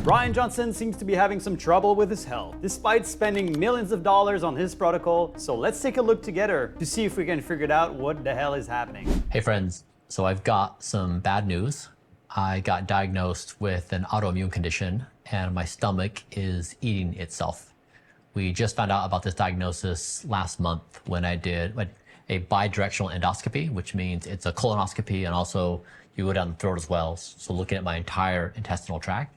Bryan Johnson seems to be having some trouble with his health, despite spending millions of dollars on his protocol. So let's take a look together to see if we can figure out what the hell is happening. Hey friends, so I've got some bad news. I got diagnosed with an autoimmune condition and my stomach is eating itself. We just found out about this diagnosis last month when I did a bidirectional endoscopy, which means it's a colonoscopy and also you go down the throat as well. So looking at my entire intestinal tract.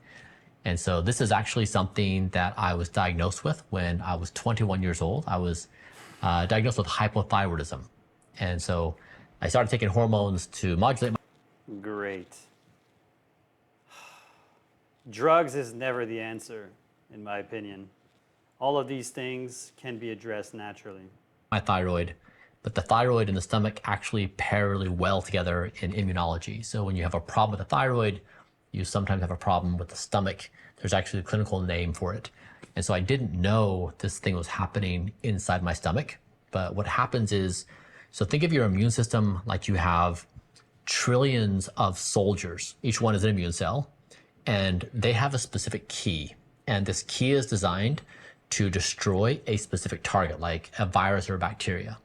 And so this is actually something that I was diagnosed with when I was 21 years old. I was diagnosed with hypothyroidism. And so I started taking hormones to modulate my... Great. Drugs is never the answer, in my opinion. All of these things can be addressed naturally. My thyroid, but the thyroid and the stomach actually pair really well together in immunology. So when you have a problem with the thyroid, you sometimes have a problem with the stomach. There's actually a clinical name for it. And so I didn't know this thing was happening inside my stomach. But what happens is, so think of your immune system like you have trillions of soldiers. Each one is an immune cell, and they have a specific key. And this key is designed to destroy a specific target, like a virus or a bacteria.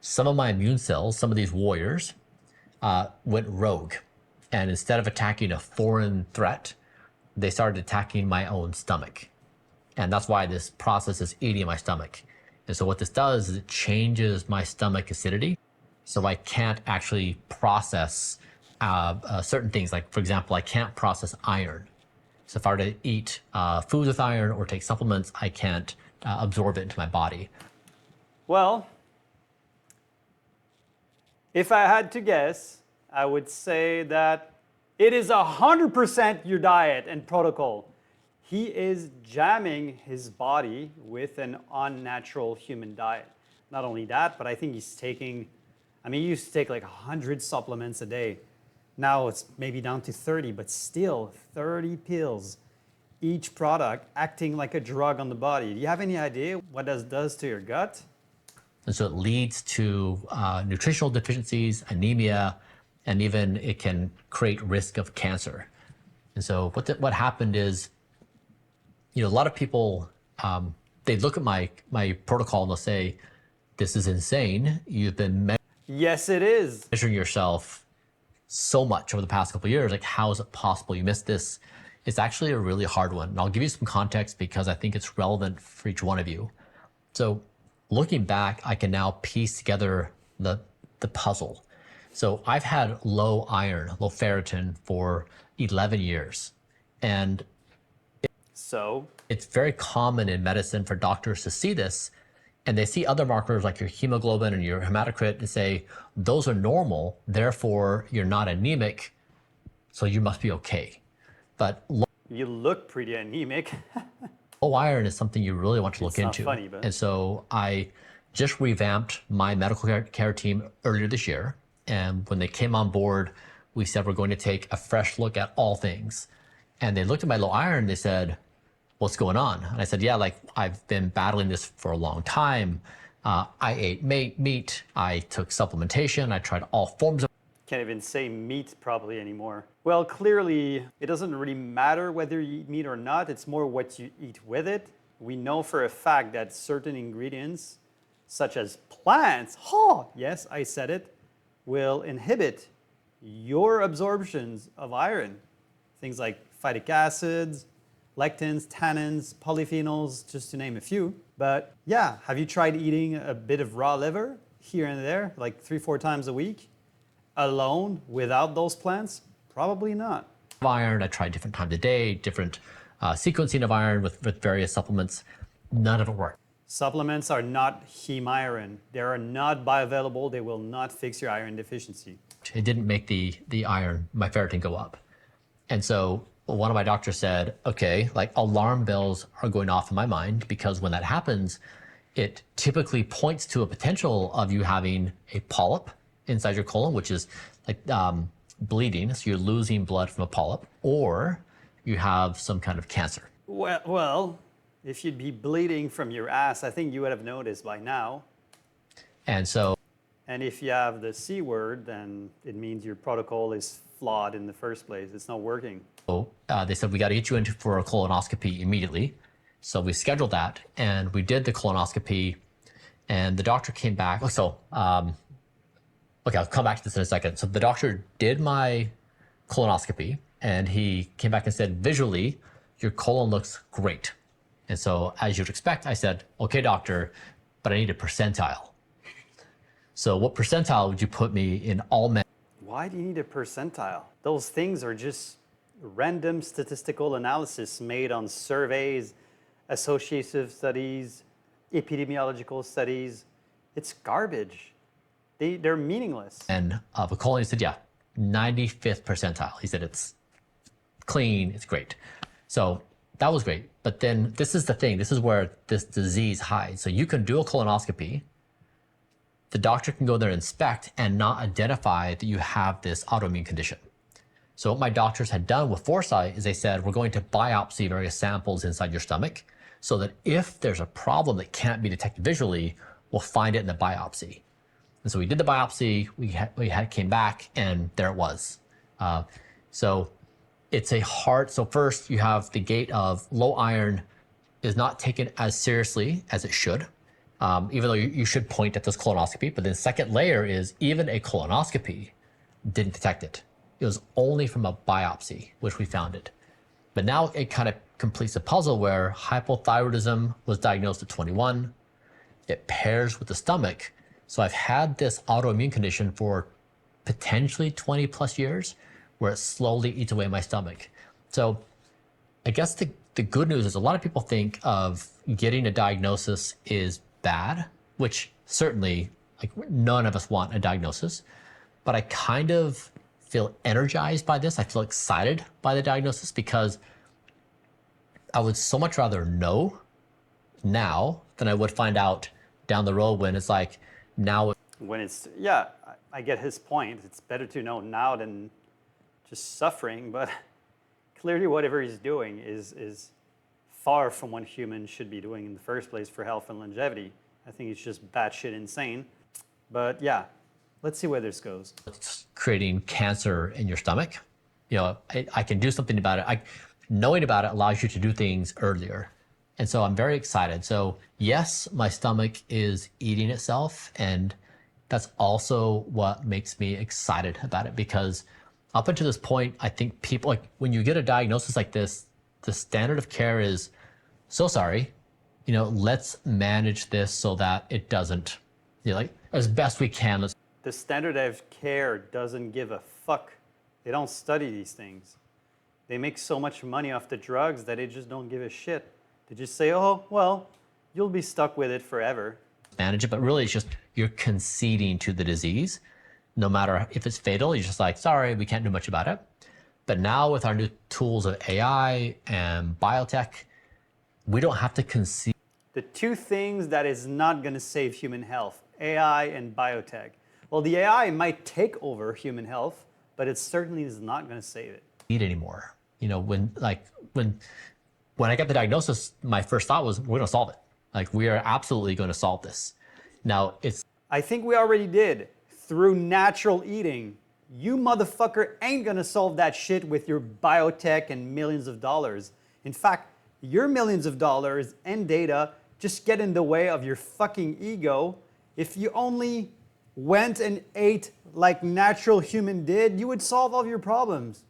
Some of my immune cells, some of these warriors, went rogue. And instead of attacking a foreign threat, they started attacking my own stomach. And that's why this process is eating my stomach. And so what this does is it changes my stomach acidity. So I can't actually process certain things. Like, for example, I can't process iron. So if I were to eat foods with iron or take supplements, I can't absorb it into my body. Well, if I had to guess, I would say that it is 100% your diet and protocol. He is jamming his body with an unnatural human diet. Not only that, but I think he's taking, he used to take like 100 supplements a day. Now it's maybe down to 30, but still 30 pills, each product acting like a drug on the body. Do you have any idea what that does to your gut? And so it leads to nutritional deficiencies, anemia, and even it can create risk of cancer. And so what happened is, a lot of people, they look at my protocol and they'll say, this is insane. You've been Yes, it is. measuring yourself so much over the past couple of years. Like, how is it possible you missed this? It's actually a really hard one. And I'll give you some context because I think it's relevant for each one of you. So looking back, I can now piece together the puzzle. So I've had low iron, low ferritin for 11 years. And it's very common in medicine for doctors to see this, and they see other markers like your hemoglobin and your hematocrit and say, those are normal, therefore you're not anemic, so you must be okay. But you look pretty anemic. low iron is something you really want to look into. It's not funny, but... And so I just revamped my medical care team earlier this year. And when they came on board, we said, we're going to take a fresh look at all things. And they looked at my low iron and they said, what's going on? And I said, yeah, like I've been battling this for a long time. I ate meat, I took supplementation, I tried all forms of... Can't even say meat properly anymore. Well, clearly, it doesn't really matter whether you eat meat or not. It's more what you eat with it. We know for a fact that certain ingredients, such as plants, yes, I said it, will inhibit your absorptions of iron. Things like phytic acids, lectins, tannins, polyphenols, just to name a few. But yeah, have you tried eating a bit of raw liver here and there, like 3-4 times a week, alone, without those plants? Probably not. Iron, I tried different times a day, different sequencing of iron with various supplements. None of it worked. Supplements are not heme iron. They are not bioavailable. They will not fix your iron deficiency. It didn't make the iron, my ferritin, go up. And so one of my doctors said, okay, like alarm bells are going off in my mind, because when that happens, it typically points to a potential of you having a polyp inside your colon, which is like bleeding. So you're losing blood from a polyp, or you have some kind of cancer. Well, if you'd be bleeding from your ass, I think you would have noticed by now. And so... And if you have the C word, then it means your protocol is flawed in the first place. It's not working. So they said, we got to get you in for a colonoscopy immediately. So we scheduled that and we did the colonoscopy and the doctor came back. Okay, I'll come back to this in a second. So the doctor did my colonoscopy and he came back and said, visually, your colon looks great. And so as you'd expect, I said, okay, doctor, but I need a percentile. So what percentile would you put me in all men? Why do you need a percentile? Those things are just random statistical analysis made on surveys, associative studies, epidemiological studies. It's garbage. They're meaningless. And of a colon, he said, yeah, 95th percentile. He said, it's clean, it's great. So that was great. But then this is the thing. This is where this disease hides. So you can do a colonoscopy. The doctor can go there, inspect, and not identify that you have this autoimmune condition. So what my doctors had done with foresight is they said, we're going to biopsy various samples inside your stomach so that if there's a problem that can't be detected visually, we'll find it in the biopsy. And so we did the biopsy, we came back, and there it was. So it's a hard, so first you have the gate of low iron is not taken as seriously as it should, even though you should point at this colonoscopy. But then second layer is even a colonoscopy didn't detect it. It was only from a biopsy, which we found it. But now it kind of completes a puzzle where hypothyroidism was diagnosed at 21. It pairs with the stomach. So I've had this autoimmune condition for potentially 20 plus years where it slowly eats away my stomach. So I guess the good news is a lot of people think of getting a diagnosis is bad, which certainly like none of us want a diagnosis, but I kind of feel energized by this. I feel excited by the diagnosis because I would so much rather know now than I would find out down the road when it's like now. When it's, yeah, I get his point. It's better to know now than just suffering, but clearly whatever he's doing is far from what humans should be doing in the first place for health and longevity. I think it's just batshit insane. But yeah, let's see where this goes. It's creating cancer in your stomach. You know, I can do something about it. Knowing about it allows you to do things earlier. And so I'm very excited. So yes, my stomach is eating itself. And that's also what makes me excited about it, because up until this point, I think people, like when you get a diagnosis like this, the standard of care is, so sorry, you know, let's manage this so that it doesn't, you know, like as best we can. The standard of care doesn't give a fuck. They don't study these things. They make so much money off the drugs that they just don't give a shit. They just say, oh, well, you'll be stuck with it forever. Manage it, but really it's just you're conceding to the disease. No matter if it's fatal, you're just like, sorry, we can't do much about it. But now with our new tools of AI and biotech, we don't have to concede. The two things that is not going to save human health, AI and biotech. Well, the AI might take over human health, but it certainly is not going to save it. Anymore. You know, when I got the diagnosis, my first thought was, we're going to solve it. Like, we are absolutely going to solve this. Now, I think we already did. Through natural eating. You motherfucker ain't gonna solve that shit with your biotech and millions of dollars. In fact, your millions of dollars and data just get in the way of your fucking ego. If you only went and ate like natural human did, you would solve all your problems.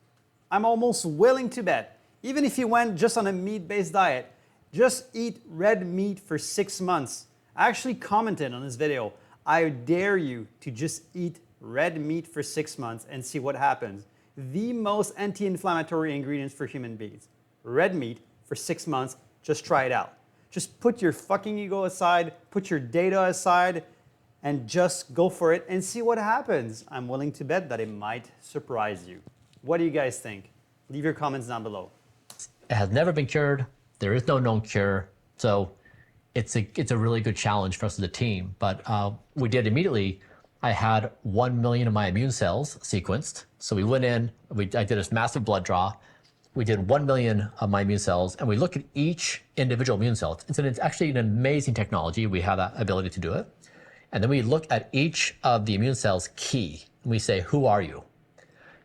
I'm almost willing to bet, even if you went just on a meat-based diet, just eat red meat for 6 months. I actually commented on this video, I dare you to just eat red meat for 6 months and see what happens. The most anti-inflammatory ingredients for human beings. Red meat for 6 months, just try it out. Just put your fucking ego aside, put your data aside, and just go for it and see what happens. I'm willing to bet that it might surprise you. What do you guys think? Leave your comments down below. It has never been cured. There is no known cure. So it's a really good challenge for us as a team. But we did immediately. I had 1 million of my immune cells sequenced. So we went in, I did this massive blood draw. We did 1 million of my immune cells, and we look at each individual immune cell. It's actually an amazing technology. We have that ability to do it. And then we look at each of the immune cells key, and we say, who are you?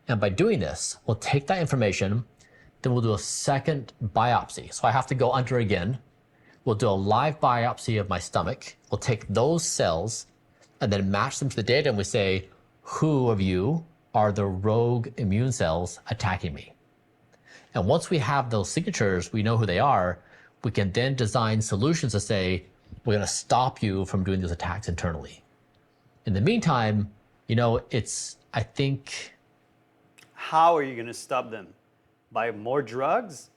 And by doing this, we'll take that information, then we'll do a second biopsy. So I have to go under again. We'll do a live biopsy of my stomach. We'll take those cells and then match them to the data, and we say, who of you are the rogue immune cells attacking me? And once we have those signatures, we know who they are, we can then design solutions to say, we're gonna stop you from doing those attacks internally. In the meantime, I think. How are you going to stop them? By more drugs?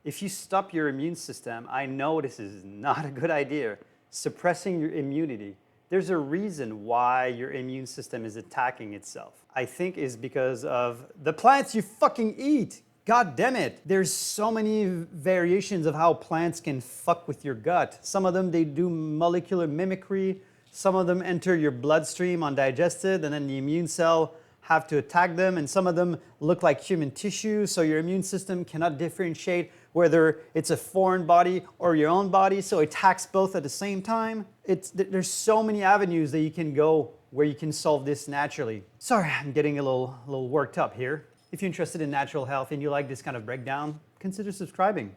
If you stop your immune system, I know this is not a good idea. Suppressing your immunity. There's a reason why your immune system is attacking itself. I think is because of the plants you fucking eat. God damn it. There's so many variations of how plants can fuck with your gut. Some of them, they do molecular mimicry. Some of them enter your bloodstream undigested, and then the immune cell have to attack them. And some of them look like human tissue, so your immune system cannot differentiate whether it's a foreign body or your own body, so it attacks both at the same time. There's so many avenues that you can go where you can solve this naturally. Sorry, I'm getting a little worked up here. If you're interested in natural health and you like this kind of breakdown, consider subscribing.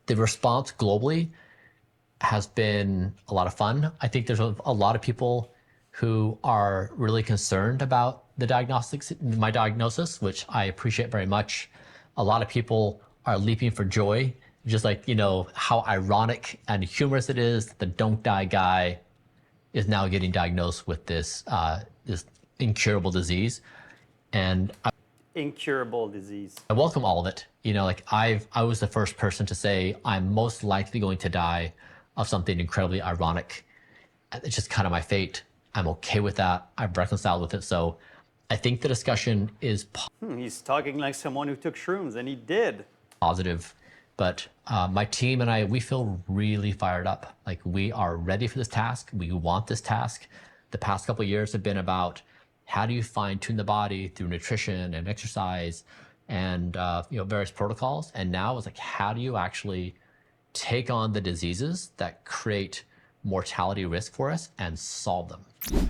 The response globally has been a lot of fun. I think there's a lot of people who are really concerned about my diagnosis, which I appreciate very much. A lot of people are leaping for joy, just like, how ironic and humorous it is that the don't die guy is now getting diagnosed with this incurable disease. And incurable disease. I welcome all of it. I was the first person to say I'm most likely going to die of something incredibly ironic. It's just kind of my fate. I'm okay with that. I've reconciled with it. So I think the discussion is He's talking like someone who took shrooms, and he did. Positive. But my team and I, we feel really fired up. Like, we are ready for this task. We want this task. The past couple of years have been about how do you fine tune the body through nutrition and exercise and various protocols. And now it's like, how do you actually take on the diseases that create mortality risk for us and solve them?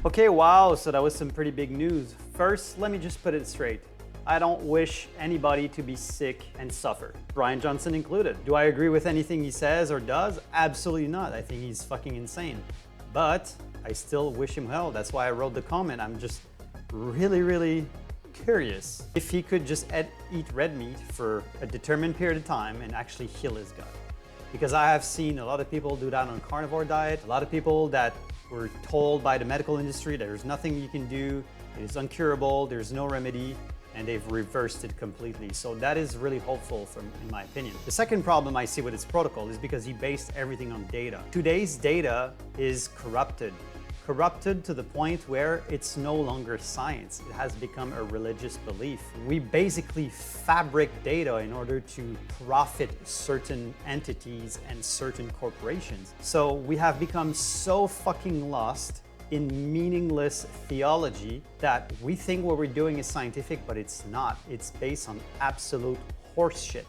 Okay, wow, so that was some pretty big news. First, let me just put it straight. I don't wish anybody to be sick and suffer, Bryan Johnson included. Do I agree with anything he says or does? Absolutely not. I think he's fucking insane. But I still wish him well. That's why I wrote the comment. I'm just really, really curious if he could just eat red meat for a determined period of time and actually heal his gut. Because I have seen a lot of people do that on carnivore diet, a lot of people that were told by the medical industry that there's nothing you can do, it is incurable, there's no remedy, and they've reversed it completely. So that is really hopeful in my opinion. The second problem I see with its protocol is because he based everything on data. Today's data is corrupted to the point where it's no longer science. It has become a religious belief. We basically fabric data in order to profit certain entities and certain corporations. So we have become so fucking lost in meaningless theology that we think what we're doing is scientific, but it's not. It's based on absolute horseshit.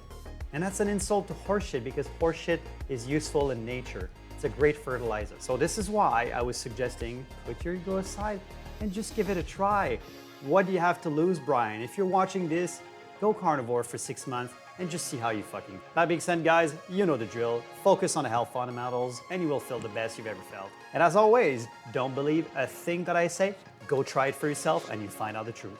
And that's an insult to horseshit because horseshit is useful in nature. It's a great fertilizer. So this is why I was suggesting put your ego aside and just give it a try. What do you have to lose, Bryan? If you're watching this, go carnivore for 6 months and just see how you fucking. That being said, guys, you know the drill. Focus on the health fundamentals and you will feel the best you've ever felt. And as always, don't believe a thing that I say. Go try it for yourself and you find out the truth.